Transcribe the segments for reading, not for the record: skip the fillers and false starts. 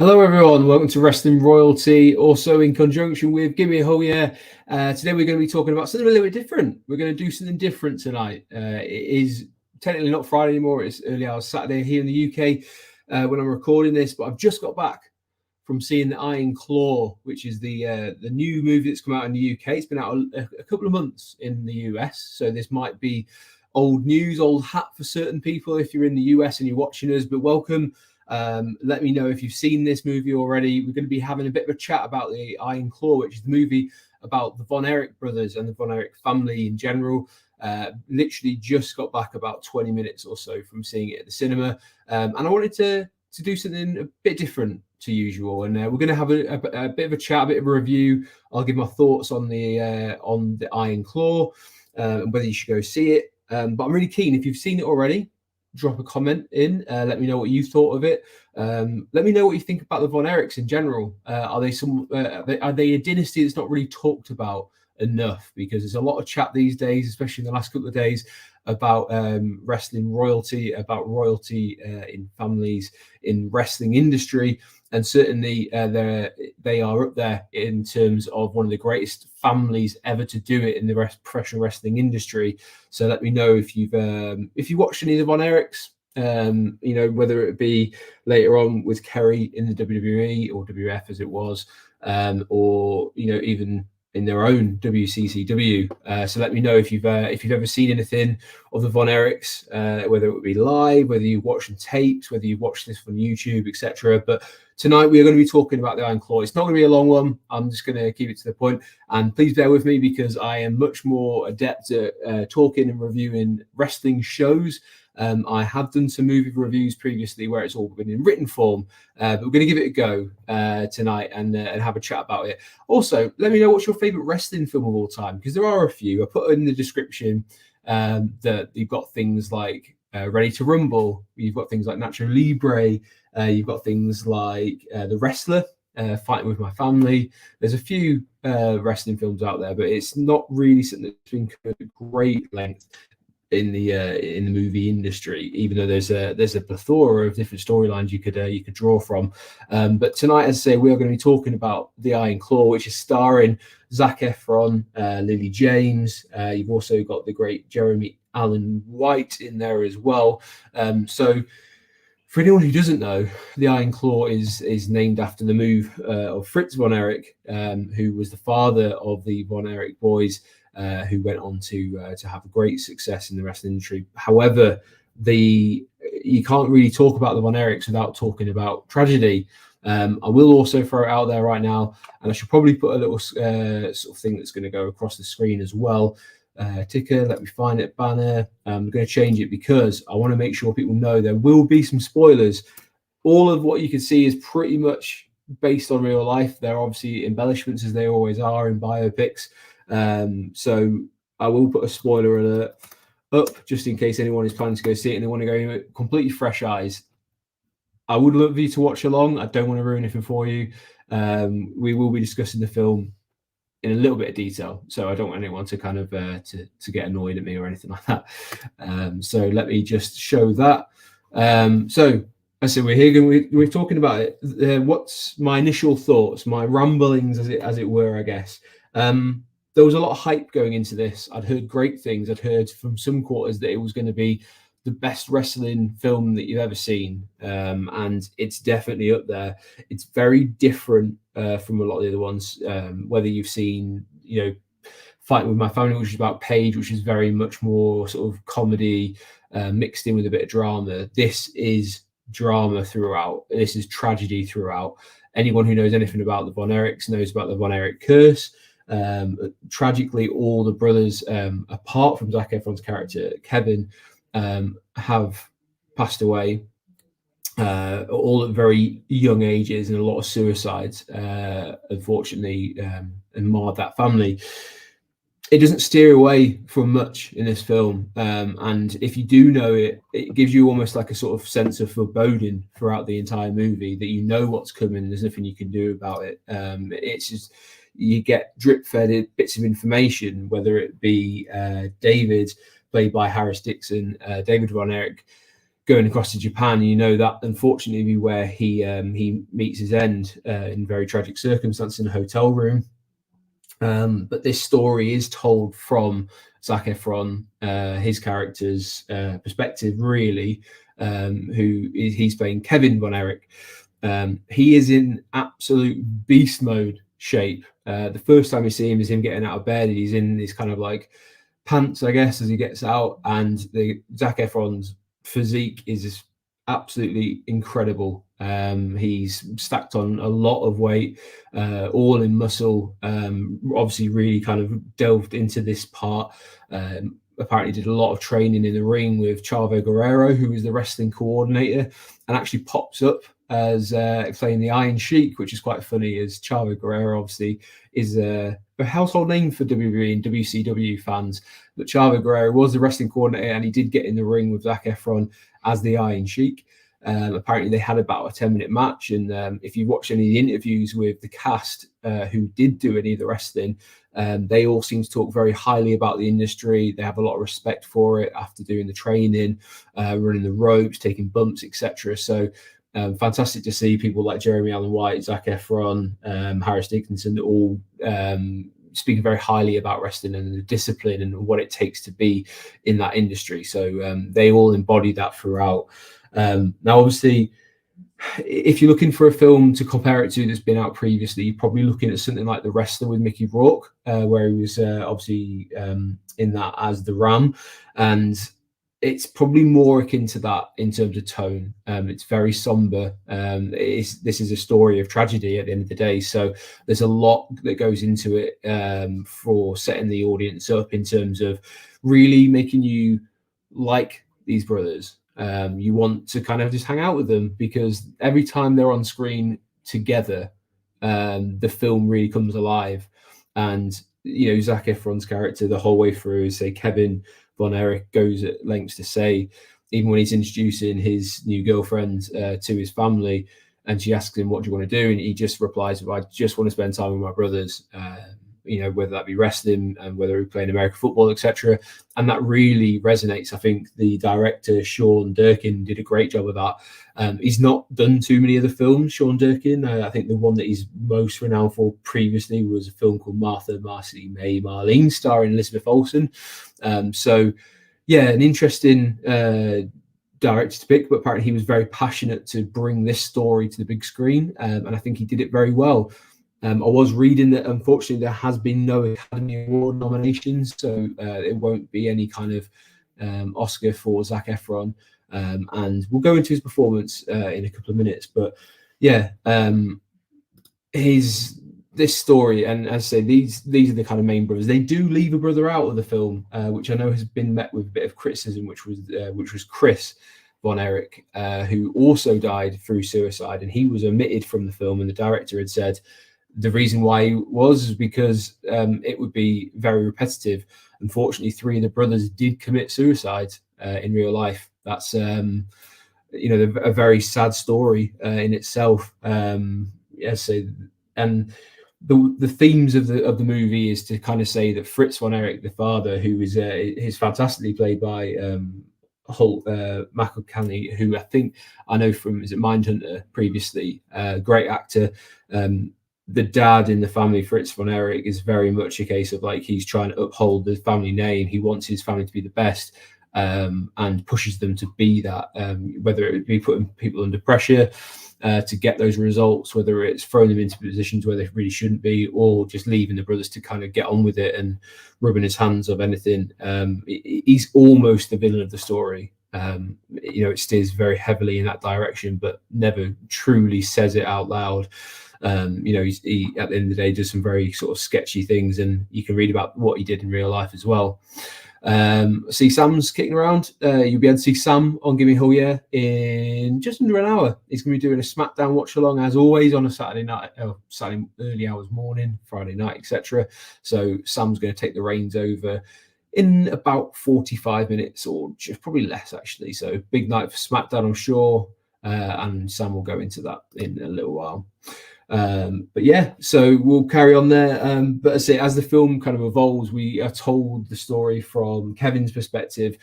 Hello everyone, welcome to Wrestling Royalty, also in conjunction with Give Me a Hole Yeah. Today we're going to be talking about something a little bit different. We're going to do something different tonight. It is technically not Friday anymore, it's early hours Saturday here in the UK when I'm recording this, but I've just got back from seeing The Iron Claw, which is the new movie that's come out in the UK. It's been out a couple of months in the US, so this might be old news, old hat for certain people if you're in the US and you're watching us, but welcome. Let me know if you've seen this movie already. We're going to be having a bit of a chat about The Iron Claw, which is the movie about the Von Erich brothers and the Von Erich family in general. Literally just got back about 20 minutes or so from seeing it at the cinema. And I wanted to do something a bit different to usual. And we're going to have a bit of a chat, a bit of a review. I'll give my thoughts on the Iron Claw and whether you should go see it. But I'm really keen, if you've seen it already, drop a comment in. Let me know what you thought of it. Let me know what you think about the Von Erichs in general. Are they a dynasty that's not really talked about enough? Because there's a lot of chat these days, especially in the last couple of days, about wrestling royalty, about royalty in families, in wrestling industry, and certainly they are up there in terms of one of the greatest families ever to do it in the professional wrestling industry. So let me know if you've watched any of the Von Erichs, whether it be later on with Kerry in the WWE or WF as it was, or even in their own WCCW. So let me know if you've ever seen anything of the Von Erichs, whether it would be live, whether you've watched some tapes, whether you've watched this from YouTube, etc. But tonight we are going to be talking about the Iron Claw. It's not going to be a long one. I'm just going to keep it to the point. And please bear with me because I am much more adept at talking and reviewing wrestling shows. I have done some movie reviews previously where it's all been in written form, but we're going to give it a go tonight and have a chat about it. Also, let me know what's your favorite wrestling film of all time, because there are a few. I put in the description that you've got things like Ready to Rumble, you've got things like Nacho Libre, you've got things like The Wrestler, Fighting with My Family. There's a few wrestling films out there, but it's not really something that's been covered at great length in the movie industry, even though there's a plethora of different storylines you could draw from. But tonight, as I say, we are going to be talking about The Iron Claw, which is starring Zac Efron, Lily James. You've also got the great Jeremy Allen White in there as well. So for anyone who doesn't know, the Iron Claw is named after the move of Fritz Von Erich, who was the father of the Von Erich boys, who went on to have great success in the wrestling industry. However, you can't really talk about the Von Erichs without talking about tragedy. I will also throw it out there right now, and I should probably put a little sort of thing that's going to go across the screen as well. Ticker, let me find it, banner. I'm going to change it because I want to make sure people know there will be some spoilers. All of what you can see is pretty much based on real life. There are obviously embellishments, as they always are in biopics. So I will put a spoiler alert up just in case anyone is planning to go see it and they want to go in with completely fresh eyes. I would love you to watch along. I don't want to ruin anything for you. We will be discussing the film in a little bit of detail, so I don't want anyone to kind of to get annoyed at me or anything like that. So let me just show that. So I said we're here. We're talking about it. What's my initial thoughts, my rumblings, as it were, I guess. There was a lot of hype going into this. I'd heard great things. I'd heard from some quarters that it was going to be the best wrestling film that you've ever seen, and it's definitely up there. It's very different from a lot of the other ones. Whether you've seen, Fighting with My Family, which is about Paige, which is very much more sort of comedy mixed in with a bit of drama. This is drama throughout. This is tragedy throughout. Anyone who knows anything about the Von Erichs knows about the Von Erich curse. Tragically, all the brothers, apart from Zac Efron's character Kevin, have passed away, all at very young ages, and a lot of suicides, unfortunately, and marred that family. It doesn't steer away from much in this film, and if you do know it, it gives you almost like a sort of sense of foreboding throughout the entire movie, that you know what's coming. There's nothing you can do about it. It's just, you get drip-fed bits of information, whether it be David, played by Harris Dixon, David Von Erich, going across to Japan, you know that unfortunately where he meets his end in very tragic circumstances in a hotel room. But this story is told from Zac Efron, his character's perspective, really, he's playing Kevin Von Erich. He is in absolute beast mode shape. The first time you see him is him getting out of bed. He's in this kind of like pants, I guess, as he gets out, and the Zac Efron's physique is absolutely incredible. He's stacked on a lot of weight, all in muscle. Obviously, really kind of delved into this part. Apparently, did a lot of training in the ring with Chavo Guerrero, who was the wrestling coordinator, and actually pops up as playing the Iron Sheik, which is quite funny, as Chavo Guerrero obviously is a household name for WWE and WCW fans. But Chavo Guerrero was the wrestling coordinator, and he did get in the ring with Zac Efron as the Iron Sheik. Apparently, they had about a 10-minute match, and if you watch any of the interviews with the cast who did do any of the wrestling, they all seem to talk very highly about the industry. They have a lot of respect for it after doing the training, running the ropes, taking bumps, etc. So fantastic to see people like Jeremy Allen White, Zac Efron, Harris Dickinson, all speaking very highly about wrestling and the discipline and what it takes to be in that industry. So they all embody that throughout. Now, obviously, if you're looking for a film to compare it to that's been out previously, you're probably looking at something like The Wrestler with Mickey Rourke, where he was obviously in that as the Ram. And it's probably more akin to that in terms of tone. It's very somber. This is a story of tragedy at the end of the day. So there's a lot that goes into it for setting the audience up in terms of really making you like these brothers. You want to kind of just hang out with them, because every time they're on screen together, the film really comes alive. And, you know, Zac Efron's character the whole way through, say Kevin Von Erich, goes at lengths to say, even when he's introducing his new girlfriend to his family, and she asks him, what do you want to do? And he just replies, I just want to spend time with my brothers, you know, whether that be wrestling and whether we're playing American football, etc. And that really resonates. I think the director, Sean Durkin, did a great job of that. He's not done too many other films, Sean Durkin. I think the one that he's most renowned for previously was a film called Martha, Marcy, May, Marlene, starring Elizabeth Olsen. So, yeah, an interesting director to pick, but apparently he was very passionate to bring this story to the big screen, and I think he did it very well. I was reading that unfortunately there has been no Academy Award nominations, so it won't be any kind of Oscar for Zac Efron, and we'll go into his performance in a couple of minutes. But yeah, this story, and as I say, these are the kind of main brothers. They do leave a brother out of the film, which I know has been met with a bit of criticism, which was Chris Von Erich, who also died through suicide, and he was omitted from the film. And the director had said the reason why he was because it would be very repetitive. Unfortunately, 3 of the brothers did commit suicide in real life. That's you know, a very sad story in itself. Yes, so, and the themes of the movie is to kind of say that Fritz Von Erich, the father, who is fantastically played by Holt McElhenney, who I know from Mindhunter previously, great actor. The dad in the family, Fritz Von Erich, is very much a case of like he's trying to uphold the family name. He wants his family to be the best, and pushes them to be that, whether it be putting people under pressure to get those results, whether it's throwing them into positions where they really shouldn't be, or just leaving the brothers to kind of get on with it and rubbing his hands of anything. He's almost the villain of the story. You know, it steers very heavily in that direction, but never truly says it out loud. You know, he at the end of the day does some very sort of sketchy things, and you can read about what he did in real life as well. See Sam's kicking around. You'll be able to see Sam on Gimme Hell Yeah in just under an hour. He's going to be doing a SmackDown watch along as always on a Saturday night, Saturday early hours morning, Friday night, etc. So Sam's going to take the reins over in about 45 minutes, or just probably less actually. So big night for SmackDown, I'm sure, and Sam will go into that in a little while. But yeah, so we'll carry on there. But as the film kind of evolves, we are told the story from Kevin's perspective.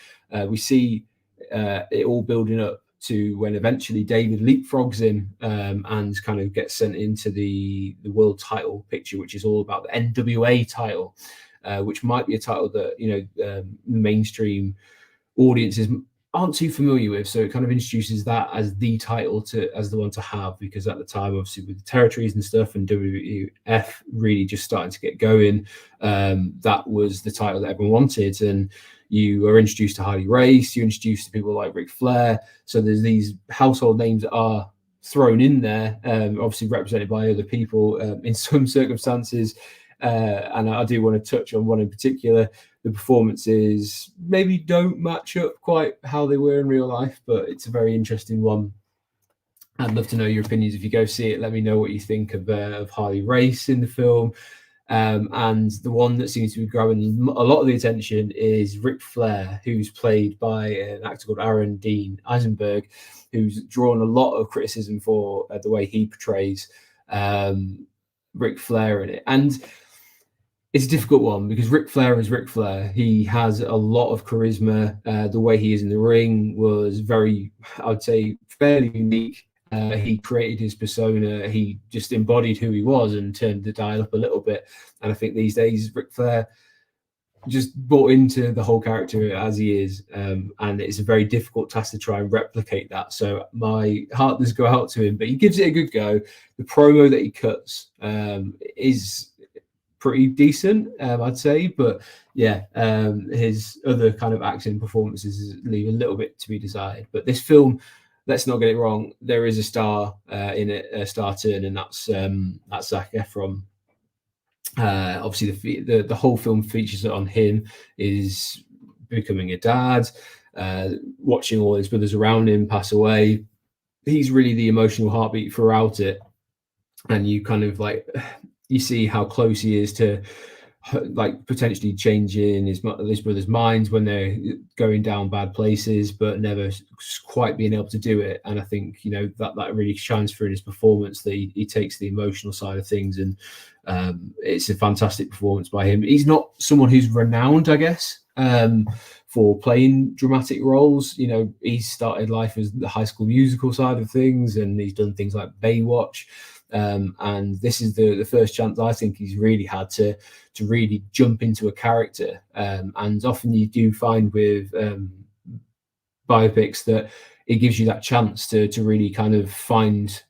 We see it all building up to when eventually David leapfrogs him and kind of gets sent into the world title picture, which is all about the NWA title, which might be a title that mainstream audiences aren't too familiar with. So it kind of introduces that as the title as the one to have, because at the time, obviously with the territories and stuff and WWF really just starting to get going, that was the title that everyone wanted. And you were introduced to Harley Race, you're introduced to people like Ric Flair. So there's these household names that are thrown in there, obviously represented by other people in some circumstances. And I do want to touch on one in particular. The performances maybe don't match up quite how they were in real life, but it's a very interesting one. I'd love to know your opinions. If you go see it, let me know what you think of Harley Race in the film. And the one that seems to be grabbing a lot of the attention is Ric Flair, who's played by an actor called Aaron Dean Eisenberg, who's drawn a lot of criticism for the way he portrays Ric Flair in it. And it's a difficult one because Ric Flair is Ric Flair. He has a lot of charisma. The way he is in the ring was very, I would say, fairly unique. He created his persona. He just embodied who he was and turned the dial up a little bit. And I think these days, Ric Flair just bought into the whole character as he is. And it's a very difficult task to try and replicate that. So my heart does go out to him, but he gives it a good go. The promo that he cuts is pretty decent, I'd say. But yeah, his other kind of acting performances leave a little bit to be desired. But this film, let's not get it wrong, there is a star in it, a star turn, and that's Zac Efron. Obviously, the whole film features on him is becoming a dad, watching all his brothers around him pass away. He's really the emotional heartbeat throughout it, and you kind of like you see how close he is to like potentially changing his brothers' minds when they're going down bad places, but never quite being able to do it. And I think that really shines through in his performance. That he takes the emotional side of things, and it's a fantastic performance by him. He's not someone who's renowned, I guess, for playing dramatic roles. He started life as the High School Musical side of things, and he's done things like Baywatch. And this is the first chance I think he's really had to really jump into a character. And often you do find with biopics that it gives you that chance to really kind of find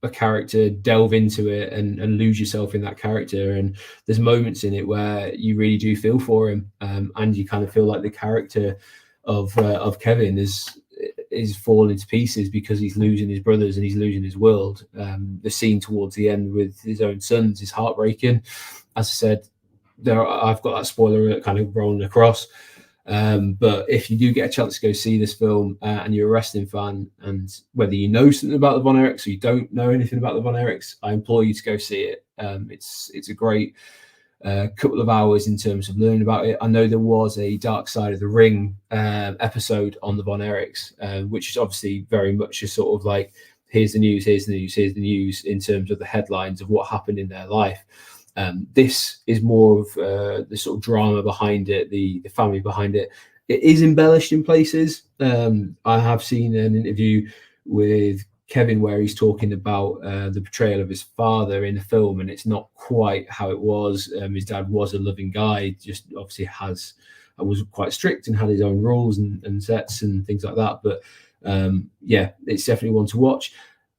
a character, delve into it, and lose yourself in that character. And there's moments in it where you really do feel for him, and you kind of feel like the character of Kevin is falling to pieces because he's losing his brothers and he's losing his world. The scene towards the end with his own sons is heartbreaking. As I said, I've got that spoiler kind of rolling across. But if you do get a chance to go see this film and you're a wrestling fan, and whether you know something about the Von Erichs or you don't know anything about the Von Erichs, I implore you to go see it. It's a great couple of hours in terms of learning about it. I know there was a Dark Side of the Ring episode on the Von Erichs, which is obviously very much a sort of like, here's the news, here's the news, here's the news in terms of the headlines of what happened in their life. This is more of the sort of drama behind it, the family behind it. It is embellished in places. I have seen an interview with Kevin where he's talking about the portrayal of his father in the film, and it's not quite how it was. His dad was a loving guy, just obviously was quite strict and had his own rules and sets and things like that. But yeah, it's definitely one to watch.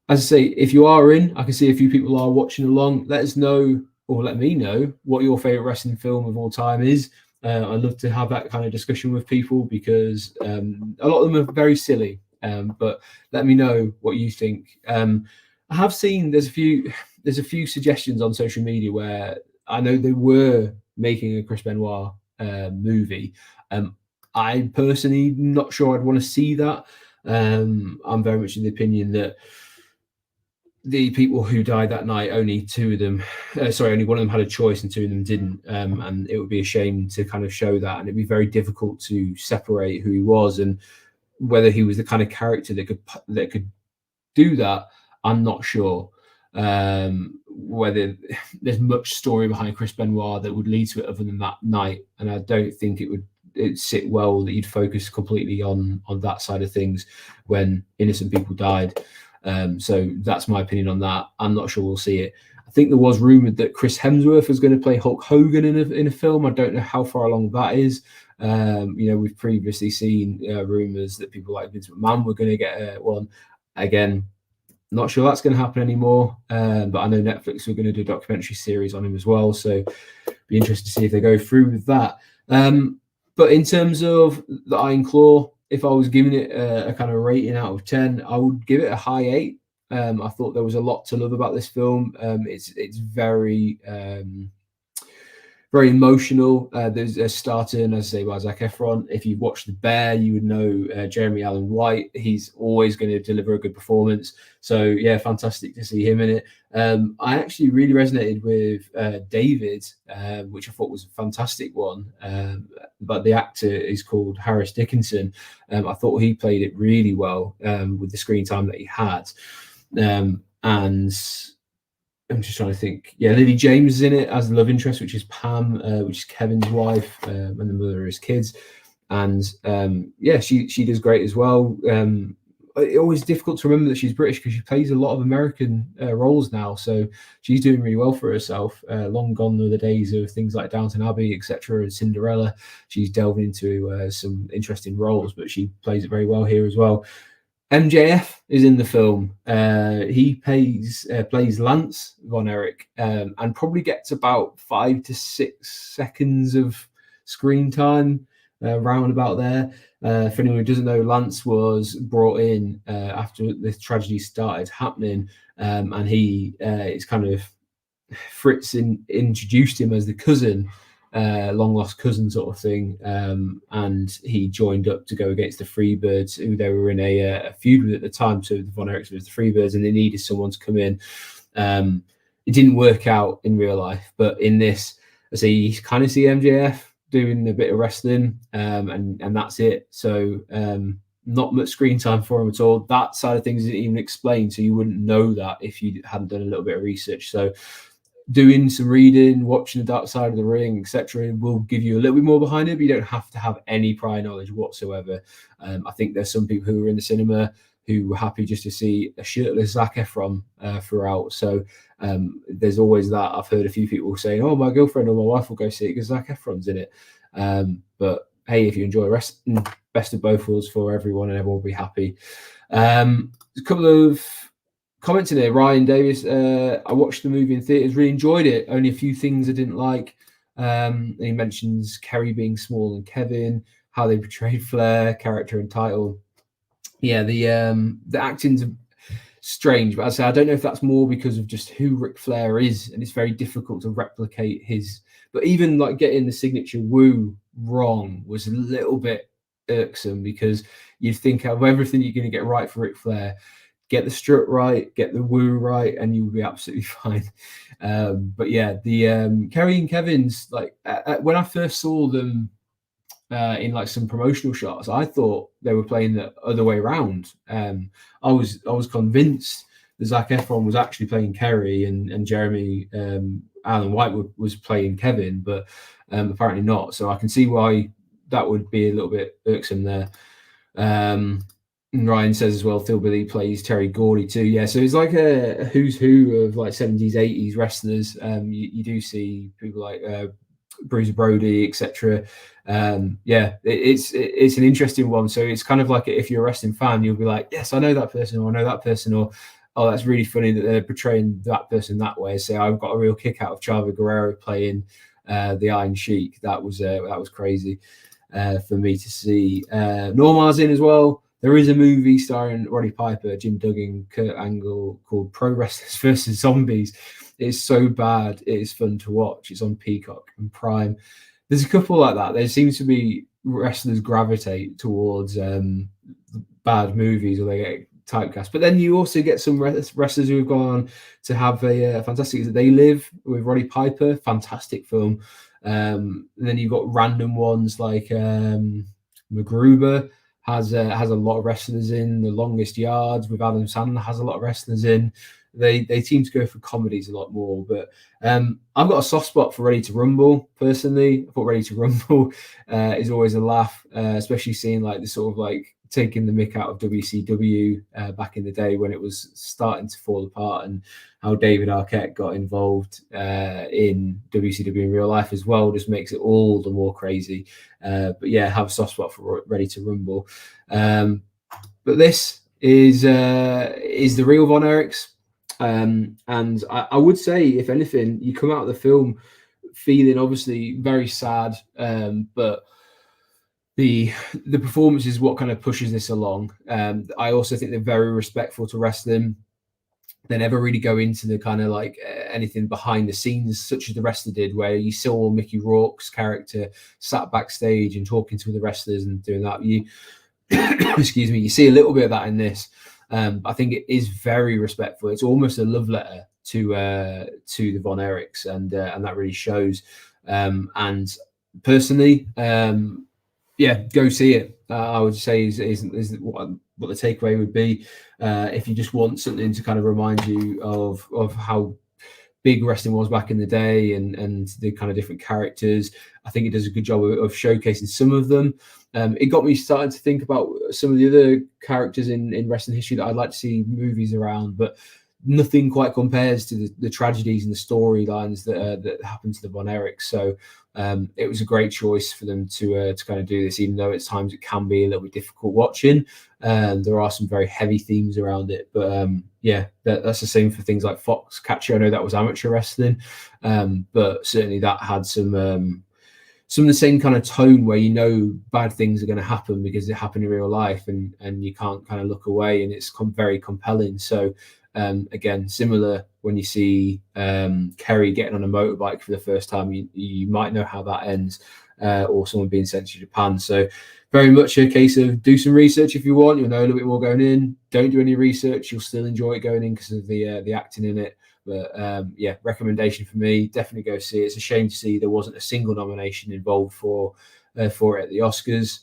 As I say, if you are in, I can see a few people are watching along. Let us know, or let me know, what your favorite wrestling film of all time is. I'd love to have that kind of discussion with people because a lot of them are very silly. But let me know what you think. I have seen there's a few suggestions on social media where I know they were making a Chris Benoit movie. I personally not sure I'd want to see that. I'm very much in the opinion that the people who died that night, only one of them had a choice and two of them didn't. And it would be a shame to kind of show that, and it'd be very difficult to separate who he was and whether he was the kind of character that could do that. I'm not sure. Whether there's much story behind Chris Benoit that would lead to it other than that night, and I don't think it would it sit well that you'd focus completely on that side of things when innocent people died. So that's my opinion on that. I'm not sure we'll see it. I think there was rumored that Chris Hemsworth was going to play Hulk Hogan in a film. I don't know how far along that is. We've previously seen rumors that people like Vince McMahon were going to get one. Again, not sure that's going to happen anymore. But I know Netflix were going to do a documentary series on him as well. So be interested to see if they go through with that. But in terms of the Iron Claw, if I was giving it a kind of rating out of 10, I would give it a high 8. I thought there was a lot to love about this film. It's very very emotional. There's a starting, as I say, by Zac Efron. If you've watched The Bear, you would know Jeremy Allen White. He's always going to deliver a good performance. So yeah, fantastic to see him in it. I actually really resonated with David, which I thought was a fantastic one. But the actor is called Harris Dickinson. I thought he played it really well with the screen time that he had. And I'm just trying to think. Yeah, Lily James is in it as the love interest, which is Pam, which is Kevin's wife, and the mother of his kids. And she does great as well. It's always difficult to remember that she's British because she plays a lot of American roles now. So she's doing really well for herself. Long gone are the days of things like Downton Abbey, etc., and Cinderella. She's delving into some interesting roles, but she plays it very well here as well. MJF is in the film. He plays Lance Von Erich, and probably gets about 5 to 6 seconds of screen time, round about there. For anyone who doesn't know, Lance was brought in after the tragedy started happening, and he is kind of Fritz introduced him as the cousin. Long lost cousin sort of thing, and he joined up to go against the Freebirds, who they were in a feud with at the time. So the Von Erichs was the Freebirds, and they needed someone to come in. It didn't work out in real life, but in this, I see you kind of see MJF doing a bit of wrestling, and that's it. So not much screen time for him at all. That side of things isn't even explained, so you wouldn't know that if you hadn't done a little bit of research. So doing some reading, watching The Dark Side of the Ring, etc., will give you a little bit more behind it, but you don't have to have any prior knowledge whatsoever. I think there's some people who were in the cinema who were happy just to see a shirtless Zac Efron throughout. So there's always that. I've heard a few people saying, "Oh, my girlfriend or my wife will go see it because Zac Efron's in it." But hey, if you enjoy wrestling, best of both worlds for everyone, and everyone will be happy. A couple of comments in there. Ryan Davis, I watched the movie in theaters, really enjoyed it. Only a few things I didn't like. He mentions Kerry being smaller than Kevin, how they portrayed Flair, character and title. Yeah, the acting's strange, but I don't know if that's more because of just who Ric Flair is, and it's very difficult to replicate his. But even like getting the signature woo wrong was a little bit irksome, because you'd think of everything you're going to get right for Ric Flair. Get the strut right, get the woo right, and you'll be absolutely fine. But yeah, the Kerry and Kevin's, like when I first saw them in like some promotional shots, I thought they were playing the other way around. I was convinced that Zac Efron was actually playing Kerry and Jeremy Allen White was playing Kevin, but apparently not. So I can see why that would be a little bit irksome there. Ryan says as well, Phil Billy plays Terry Gordy too. Yeah, so it's like a who's who of like 70s, 80s wrestlers. You do see people like Bruiser Brody, etc. It's an interesting one. So it's kind of like, if you're a wrestling fan, you'll be like, yes, I know that person, or I know that person, or oh, that's really funny that they're portraying that person that way. So I've got a real kick out of Chavo Guerrero playing the Iron Sheik. That was crazy for me to see. Norma's in as well. There is a movie starring Roddy Piper, Jim Duggan, Kurt Angle called Pro Wrestlers vs. Zombies. It's so bad. It is fun to watch. It's on Peacock and Prime. There's a couple like that. There seems to be wrestlers gravitate towards bad movies, or they get typecast. But then you also get some wrestlers who have gone on to have a fantastic. They Live with Roddy Piper, fantastic film. And then you've got random ones like MacGruber. Has a lot of wrestlers in. The Longest Yards with Adam Sandler has a lot of wrestlers in. they seem to go for comedies a lot more. But I've got a soft spot for Ready to Rumble personally. I thought Ready to Rumble is always a laugh, especially seeing like the sort of like taking the mick out of WCW back in the day when it was starting to fall apart, and how David Arquette got involved in WCW in real life as well just makes it all the more crazy. But yeah, have a soft spot for Ready to Rumble. But this is the real Von Erichs. And I would say, if anything, you come out of the film feeling obviously very sad, but the performance is what kind of pushes this along. I also think they're very respectful to wrestling. They never really go into the kind of like anything behind the scenes, such as the wrestler did, where you saw Mickey Rourke's character sat backstage and talking to the wrestlers and doing that. You, excuse me, you see a little bit of that in this. I think it is very respectful. It's almost a love letter to the Von Erichs, and that really shows. And personally, yeah, go see it. I would say is what the takeaway would be. If you just want something to kind of remind you of how big wrestling was back in the day, and the kind of different characters, I think it does a good job of showcasing some of them. It got me starting to think about some of the other characters in wrestling history that I'd like to see movies around, but nothing quite compares to the tragedies and the storylines that happened to the Von Erichs. So it was a great choice for them to kind of do this, even though at times it can be a little bit difficult watching. There are some very heavy themes around it, but yeah, that's the same for things like Foxcatcher. I know that was amateur wrestling, but certainly that had some of the same kind of tone where you know bad things are going to happen because they happen in real life, and you can't kind of look away, and it's very compelling. So again, similar when you see Kerry getting on a motorbike for the first time, you might know how that ends, or someone being sent to Japan. So very much a case of do some research if you want. You'll know a little bit more going in. Don't do any research. You'll still enjoy it going in because of the acting in it. But yeah, recommendation for me. Definitely go see it. It's a shame to see there wasn't a single nomination involved for it at the Oscars.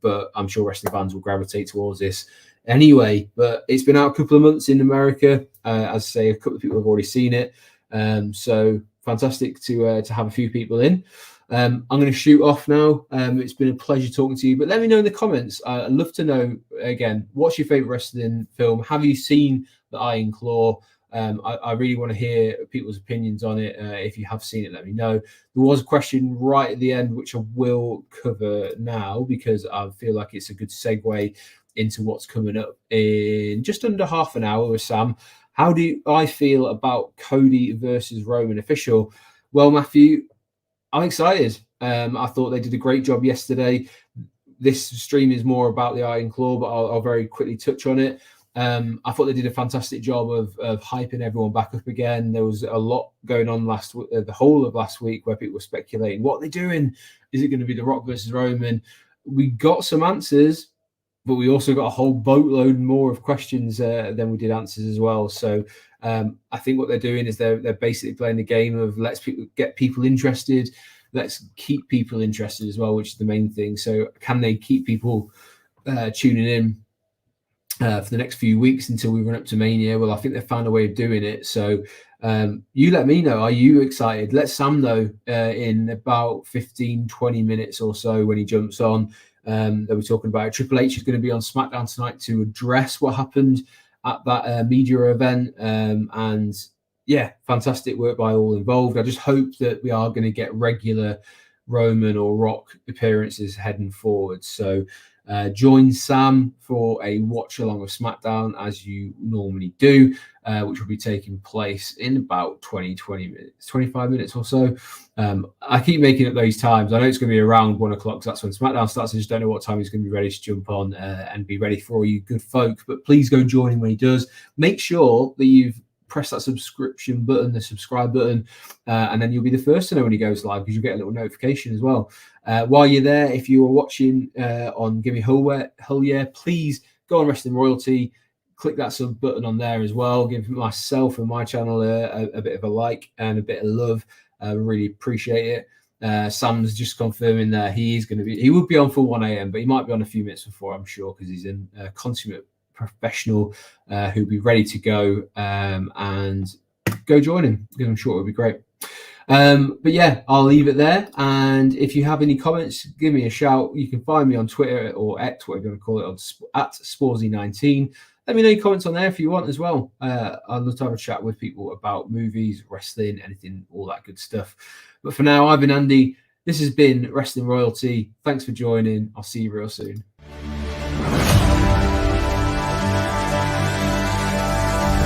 But I'm sure wrestling fans will gravitate towards this anyway. But it's been out a couple of months in America. As I say, a couple of people have already seen it. So fantastic to have a few people in. I'm going to shoot off now. It's been a pleasure talking to you, but let me know in the comments. I'd love to know, again, what's your favorite wrestling film? Have you seen The Iron Claw? I really want to hear people's opinions on it. If you have seen it, let me know. There was a question right at the end, which I will cover now because I feel like it's a good segue into what's coming up in just under half an hour with Sam. How do I feel about Cody versus Roman official? Well, Matthew, I'm excited. I thought they did a great job yesterday. This stream is more about the Iron Claw, but I'll very quickly touch on it. I thought they did a fantastic job of hyping everyone back up again. There was a lot going on the whole of last week where people were speculating, what are they doing? Is it going to be The Rock versus Roman? We got some answers, but we also got a whole boatload more of questions than we did answers as well. So I think what they're doing is they're basically playing the game of let's get people interested. Let's keep people interested as well, which is the main thing. So can they keep people tuning in for the next few weeks until we run up to Mania? Well, I think they've found a way of doing it. So you let me know. Are you excited? Let Sam know in about 15-20 minutes or so when he jumps on. That we're talking about. Triple H is going to be on SmackDown tonight to address what happened at that media event. And yeah, fantastic work by all involved. I just hope that we are going to get regular Roman or Rock appearances heading forward. So join Sam for a watch along with SmackDown as you normally do, which will be taking place in about 20 minutes, 25 minutes or so. I keep making up those times. I know it's going to be around 1 o'clock, so that's when SmackDown starts. I just don't know what time he's going to be ready to jump on and be ready for all you good folk. But please go join him when he does. Make sure that you've pressed that subscription button, the subscribe button, and then you'll be the first to know when he goes live because you'll get a little notification as well. While you're there, if you are watching on Gimme Hull Yeah, please go on Wrestling Royalty. Click that sub button on there as well. Give myself and my channel a bit of a like and a bit of love. Really appreciate it. Sam's just confirming that he would be on for 1 a.m., but he might be on a few minutes before, I'm sure, because he's in consummate professional who'll be ready to go, and go join him, because I'm sure it'll be great. But yeah, I'll leave it there. And if you have any comments, give me a shout. You can find me on Twitter or X, whatever you want to call it, at Sporzy19. Let me know your comments on there if you want as well. I'd love to have a chat with people about movies, wrestling, anything, all that good stuff. But for now, I've been Andy. This has been Wrestling Royalty. Thanks for joining. I'll see you real soon.